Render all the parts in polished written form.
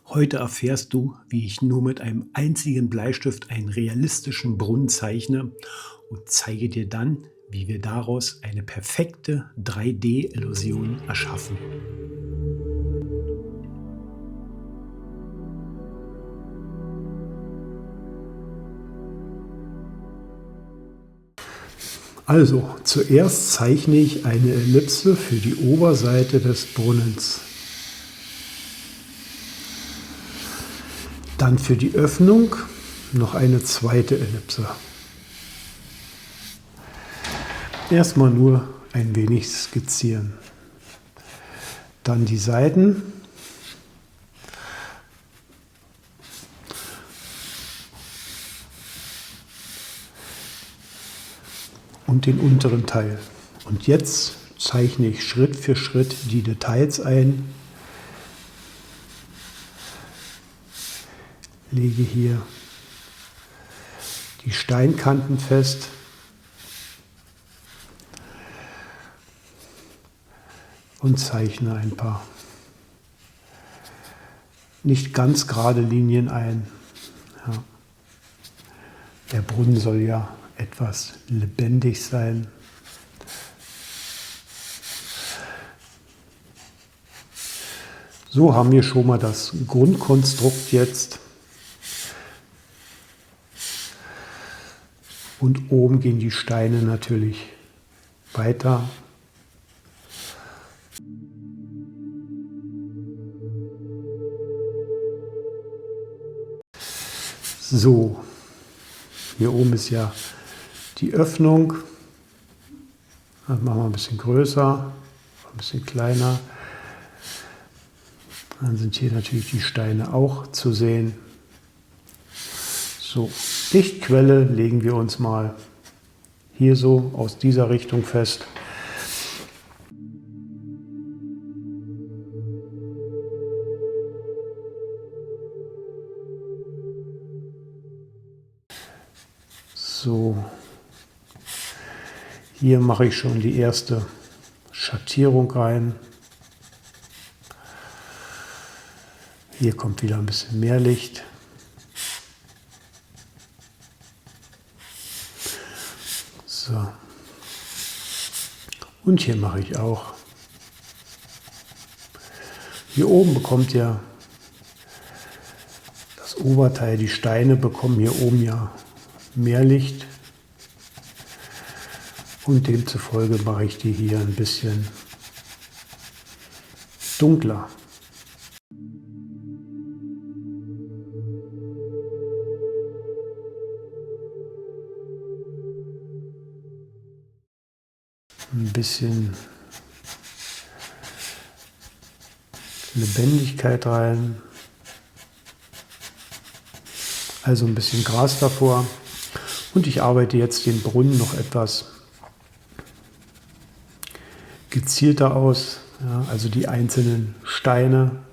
Heute erfährst du, wie ich nur mit einem einzigen Bleistift einen realistischen Brunnen zeichne und zeige dir dann, wie wir daraus eine perfekte 3D-Illusion erschaffen. Also, zuerst zeichne ich eine Ellipse für die Oberseite des Brunnens. Dann für die Öffnung noch eine zweite Ellipse. Erstmal nur ein wenig skizzieren. Dann die Seiten. Und den unteren Teil. Und jetzt zeichne ich Schritt für Schritt die Details ein. Lege hier die Steinkanten fest. Und zeichne ein paar nicht ganz gerade Linien ein. Ja. Der Brunnen soll ja etwas lebendig sein. So haben wir schon mal das Grundkonstrukt jetzt. Und oben gehen die Steine natürlich weiter. So, hier oben ist ja die Öffnung. Das machen wir ein bisschen größer, ein bisschen kleiner. Dann sind hier natürlich die Steine auch zu sehen. So, Lichtquelle legen wir uns mal hier so aus dieser Richtung fest. So, hier mache ich schon die erste Schattierung rein. Hier kommt wieder ein bisschen mehr Licht. So. Und hier mache ich auch. Hier oben bekommt ja das Oberteil, die Steine bekommen hier oben ja mehr Licht. Und demzufolge mache ich die hier ein bisschen dunkler. Ein bisschen Lebendigkeit rein. Also ein bisschen Gras davor. Und ich arbeite jetzt den Brunnen noch etwas gezielter aus. Ja, also die einzelnen Steine.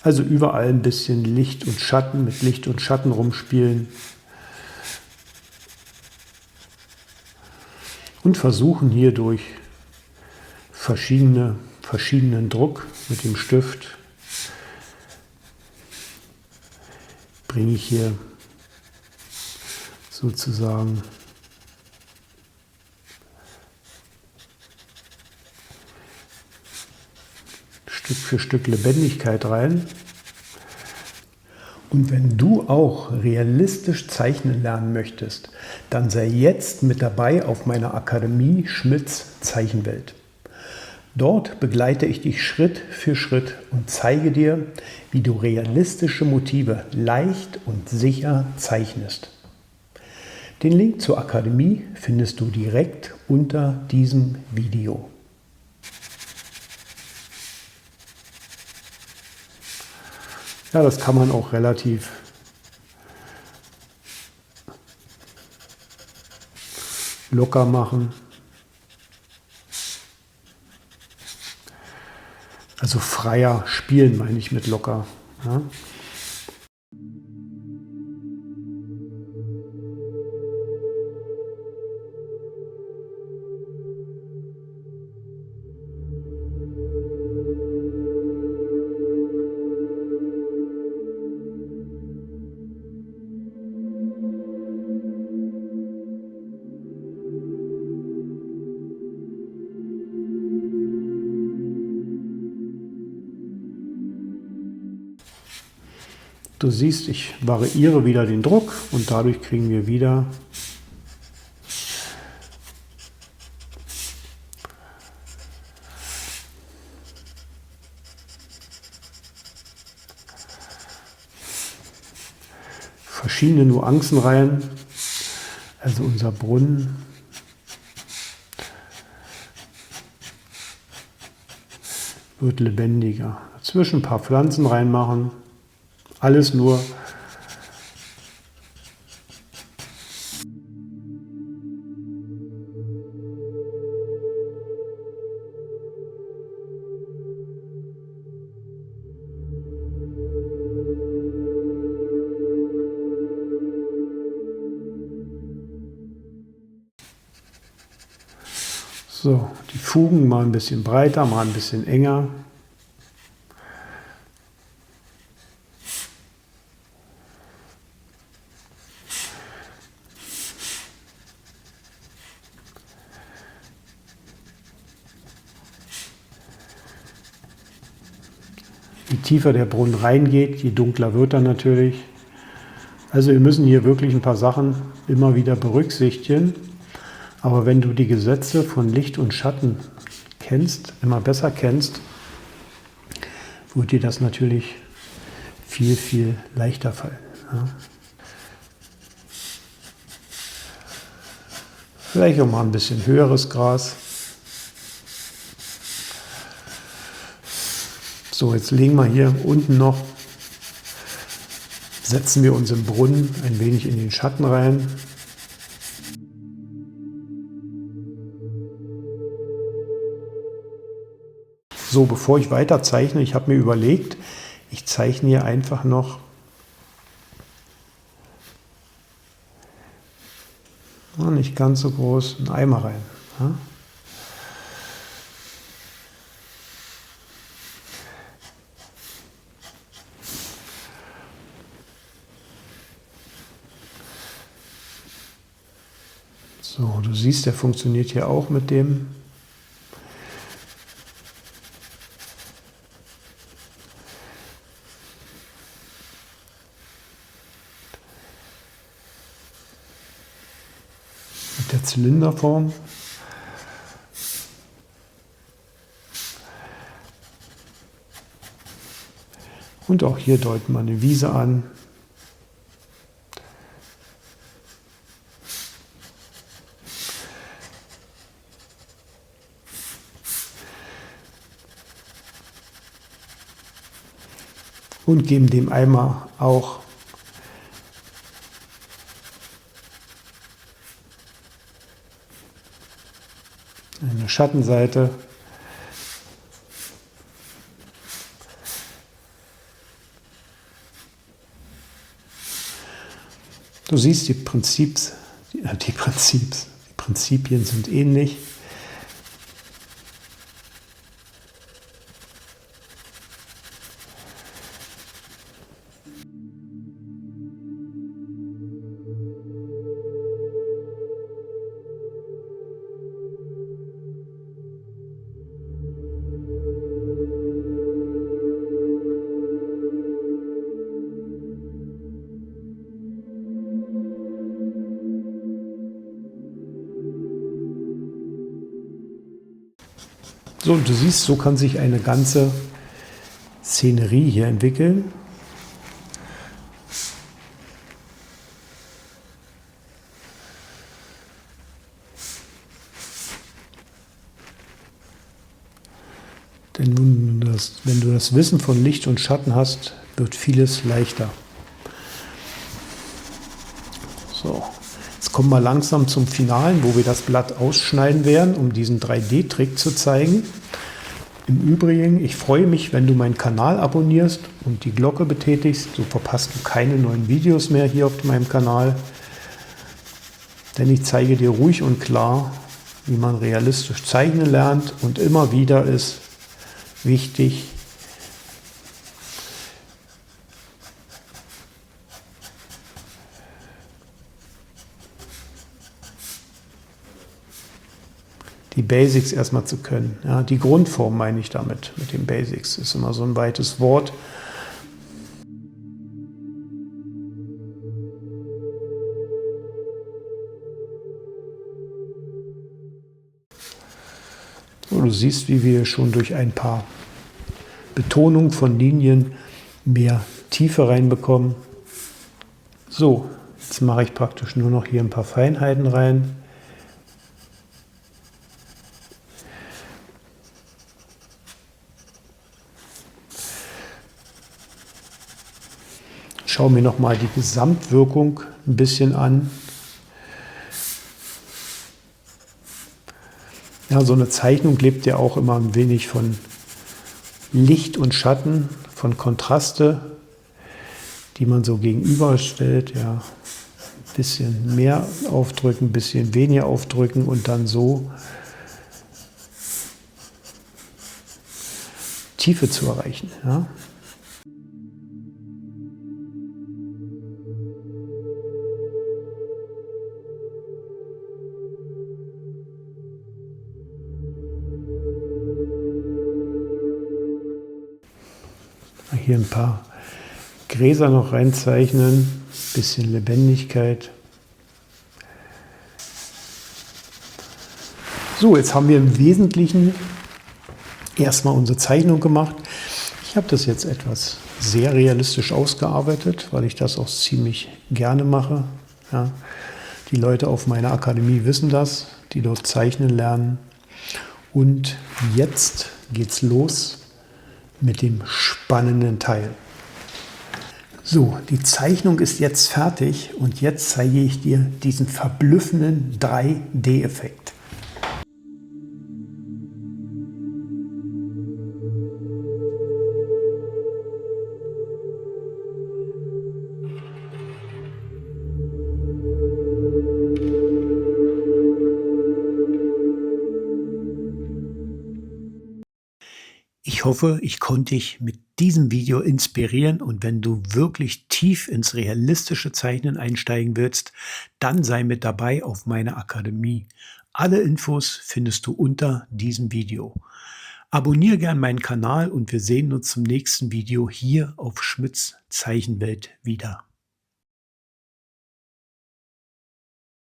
Also überall ein bisschen Licht und Schatten, mit Licht und Schatten rumspielen. Und versuchen hier durch verschiedenen Druck mit dem Stift, bringe ich hier sozusagen Stück für Stück Lebendigkeit rein. Und wenn du auch realistisch zeichnen lernen möchtest, dann sei jetzt mit dabei auf meiner Akademie Schmidts Zeichenwelt. Dort begleite ich dich Schritt für Schritt und zeige dir, wie du realistische Motive leicht und sicher zeichnest. Den Link zur Akademie findest du direkt unter diesem Video. Ja, das kann man auch relativ locker machen. Also freier spielen meine ich mit locker. Ja. Du siehst, ich variiere wieder den Druck und dadurch kriegen wir wieder verschiedene Nuancen rein. Also unser Brunnen wird lebendiger. Dazwischen ein paar Pflanzen reinmachen. Alles nur so, die Fugen mal ein bisschen breiter, mal ein bisschen enger. Je tiefer der Brunnen reingeht, je dunkler wird er natürlich. Also wir müssen hier wirklich ein paar Sachen immer wieder berücksichtigen. Aber wenn du die Gesetze von Licht und Schatten kennst, immer besser kennst, wird dir das natürlich viel, viel leichter fallen. Ja. Vielleicht auch mal ein bisschen höheres Gras. So, jetzt legen wir hier unten noch, setzen wir uns im Brunnen ein wenig in den Schatten rein. So, bevor ich weiter zeichne, ich habe mir überlegt, ich zeichne hier einfach noch nicht ganz so groß einen Eimer rein. Ja. So, du siehst, der funktioniert hier auch mit dem mit der Zylinderform. Und auch hier deuten wir eine Wiese an. Und geben dem Eimer auch eine Schattenseite. Du siehst, die Prinzipien sind ähnlich. So, und du siehst, so kann sich eine ganze Szenerie hier entwickeln. Denn wenn du das Wissen von Licht und Schatten hast, wird vieles leichter. So, jetzt kommen wir langsam zum Finalen, wo wir das Blatt ausschneiden werden, um diesen 3D-Trick zu zeigen. Im Übrigen, ich freue mich, wenn du meinen Kanal abonnierst und die Glocke betätigst. So verpasst du keine neuen Videos mehr hier auf meinem Kanal. Denn ich zeige dir ruhig und klar, wie man realistisch zeichnen lernt. Und immer wieder ist wichtig, die Basics erstmal zu können. Ja, die Grundform meine ich damit, mit den Basics. Ist immer so ein weites Wort. So, du siehst, wie wir schon durch ein paar Betonungen von Linien mehr Tiefe reinbekommen. So, jetzt mache ich praktisch nur noch hier ein paar Feinheiten rein. Schau mir noch mal die Gesamtwirkung ein bisschen an. Ja, so eine Zeichnung lebt ja auch immer ein wenig von Licht und Schatten, von Kontraste, die man so gegenüberstellt. Ja, ein bisschen mehr aufdrücken, ein bisschen weniger aufdrücken und dann so Tiefe zu erreichen. Ja. Hier ein paar Gräser noch reinzeichnen, bisschen Lebendigkeit. So, jetzt haben wir im Wesentlichen erstmal unsere Zeichnung gemacht. Ich habe das jetzt etwas sehr realistisch ausgearbeitet, weil ich das auch ziemlich gerne mache. Ja, die Leute auf meiner Akademie wissen das, die dort zeichnen lernen. Und jetzt geht's los mit dem spannenden Teil. So, die Zeichnung ist jetzt fertig und jetzt zeige ich dir diesen verblüffenden 3D-Effekt. Ich hoffe, ich konnte dich mit diesem Video inspirieren und wenn du wirklich tief ins realistische Zeichnen einsteigen willst, dann sei mit dabei auf meiner Akademie. Alle Infos findest du unter diesem Video. Abonniere gern meinen Kanal und wir sehen uns zum nächsten Video hier auf Schmitz Zeichenwelt wieder.